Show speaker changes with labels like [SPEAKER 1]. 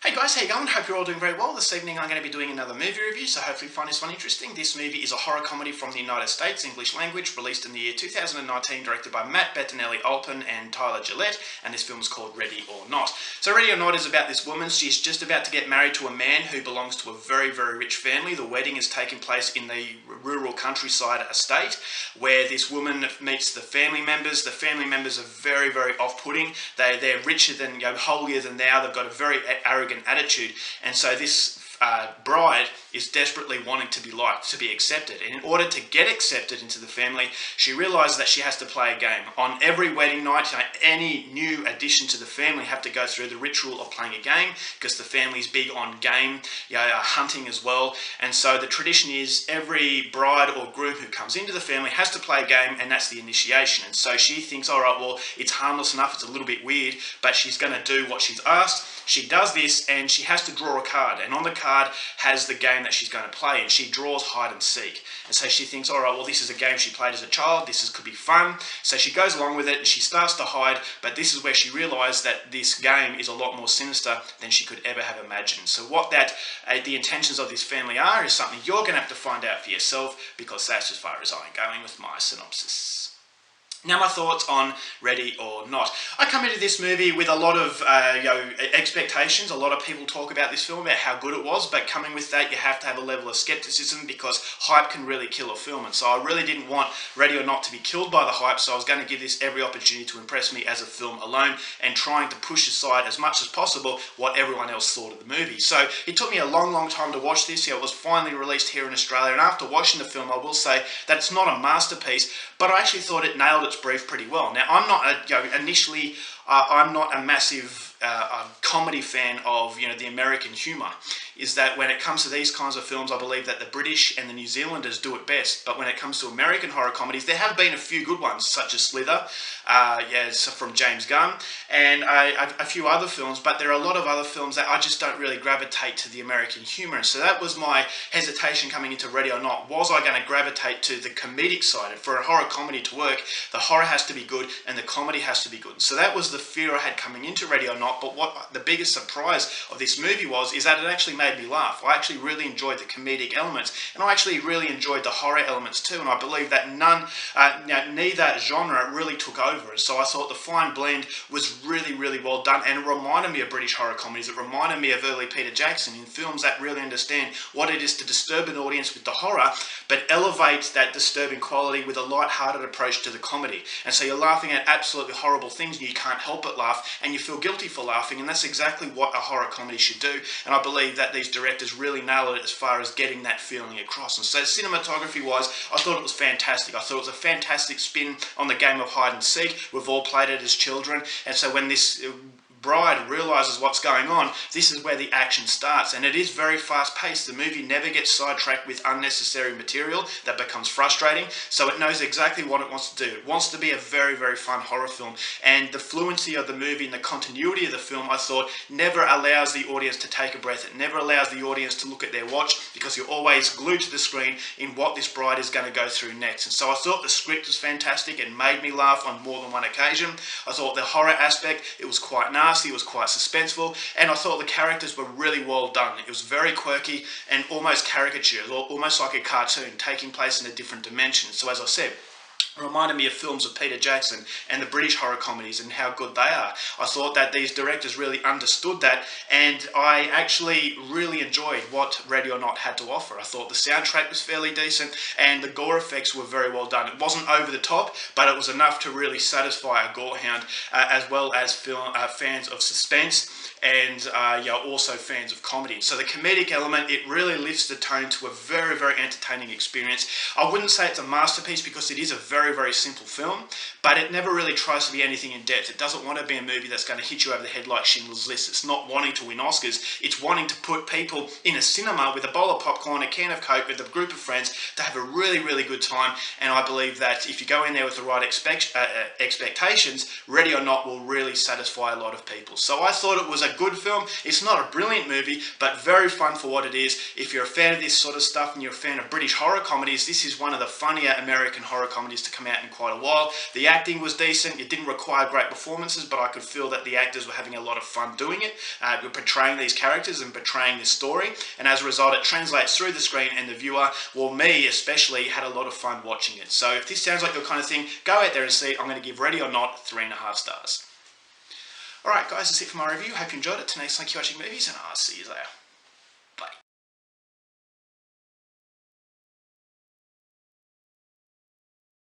[SPEAKER 1] Hey guys, how you going? Hope you're all doing very well. This evening I'm going to be doing another movie review, so hopefully you find this one interesting. This movie is a horror comedy from the United States, English language, released in the year 2019, directed by Matt Bettinelli-Olpin and Tyler Gillette, and this film is called Ready or Not. So Ready or Not is about this woman. She's just about to get married to a man who belongs to a very, very rich family. The wedding is taking place in the rural countryside estate, where this woman meets the family members. The family members are very, very off-putting. They're richer than, holier than thou. They've got a very arrogant attitude, and so this bride is desperately wanting to be liked, to be accepted, and in order to get accepted into the family, she realizes that she has to play a game. On every wedding night, any new addition to the family have to go through the ritual of playing a game, because the family's big on game, hunting as well, and so the tradition is every bride or groom who comes into the family has to play a game, and that's the initiation. And so she thinks, all right, well, it's harmless enough, it's a little bit weird, but she's going to do what she's asked. She does this, and she has to draw a card, and on the card has the game that she's going to play, and she draws hide and seek. And so she thinks, all right, well, this is a game she played as a child, could be fun. So she goes along with it, and she starts to hide, but this is where she realized that this game is a lot more sinister than she could ever have imagined. So what the intentions of this family are is something you're going to have to find out for yourself, because that's as far as I'm going with my synopsis. Now, my thoughts on Ready or Not. I come into this movie with a lot of expectations. A lot of people talk about this film, about how good it was, but coming with that, you have to have a level of skepticism, because hype can really kill a film. And so I really didn't want Ready or Not to be killed by the hype, so I was going to give this every opportunity to impress me as a film alone, and trying to push aside as much as possible what everyone else thought of the movie. So it took me a long, long time to watch this. It was finally released here in Australia, and after watching the film, I will say that it's not a masterpiece, but I actually thought it nailed its brief pretty well. Now, I'm not I'm not a massive comedy fan of the American humour. Is that when it comes to these kinds of films, I believe that the British and the New Zealanders do it best. But when it comes to American horror comedies, there have been a few good ones, such as Slither, from James Gunn, and a few other films. But there are a lot of other films that I just don't really gravitate to the American humour. And so that was my hesitation coming into Ready or Not. Was I going to gravitate to the comedic side? And for a horror comedy to work, the horror has to be good and the comedy has to be good. So that was the fear I had coming into Ready or Not. But what the biggest surprise of this movie is that it actually made me laugh. I actually really enjoyed the comedic elements, and I actually really enjoyed the horror elements too. And I believe that neither genre really took over. And so I thought the fine blend was really, really well done, and it reminded me of British horror comedies. It reminded me of early Peter Jackson, in films that really understand what it is to disturb an audience with the horror, but elevate that disturbing quality with a light-hearted approach to the comedy. And so you're laughing at absolutely horrible things, and you can't help but laugh, and you feel guilty for laughing, and that's exactly what a horror comedy should do. And I believe that these directors really nailed it as far as getting that feeling across. And so cinematography-wise, I thought it was fantastic. I thought it was a fantastic spin on the game of hide and seek. We've all played it as children, and so when this bride realizes what's going on, this is where the action starts, and it is very fast paced. The movie never gets sidetracked with unnecessary material that becomes frustrating, so it knows exactly what it wants to do. It wants to be a very, very fun horror film, and the fluency of the movie and the continuity of the film, I thought, never allows the audience to take a breath. It never allows the audience to look at their watch, because you're always glued to the screen in what this bride is going to go through next. And so I thought the script was fantastic. It made me laugh on more than one occasion. I thought the horror aspect, it was quite nasty. It was quite suspenseful, and I thought the characters were really well done. It was very quirky and almost caricatured, almost like a cartoon taking place in a different dimension. So as I said, it reminded me of films of Peter Jackson and the British horror comedies and how good they are. I thought that these directors really understood that, and I actually really enjoyed what Ready or Not had to offer. I thought the soundtrack was fairly decent, and the gore effects were very well done. It wasn't over the top, but it was enough to really satisfy a gorehound, as well as fans of suspense, and also fans of comedy. So the comedic element, it really lifts the tone to a very, very entertaining experience. I wouldn't say it's a masterpiece, because it is a very, very simple film, but it never really tries to be anything in depth. It doesn't want to be a movie that's going to hit you over the head like Schindler's List. It's not wanting to win Oscars. It's wanting to put people in a cinema with a bowl of popcorn, a can of Coke, with a group of friends to have a really, really good time. And I believe that if you go in there with the right expectations, Ready or Not will really satisfy a lot of people. So I thought it was a good film. It's not a brilliant movie, but very fun for what it is. If you're a fan of this sort of stuff and you're a fan of British horror comedies, this is one of the funnier American horror comedies to come out in quite a while. The acting was decent. It didn't require great performances, but I could feel that the actors were having a lot of fun doing it. Were portraying these characters and portraying this story, and as a result it translates through the screen, and the viewer, well me especially, had a lot of fun watching it. So if this sounds like your kind of thing, go out there and see it. I'm going to give Ready or Not 3.5 stars. Alright guys, that's it for my review. Hope you enjoyed it. Thanks for watching movies, and I'll see you later.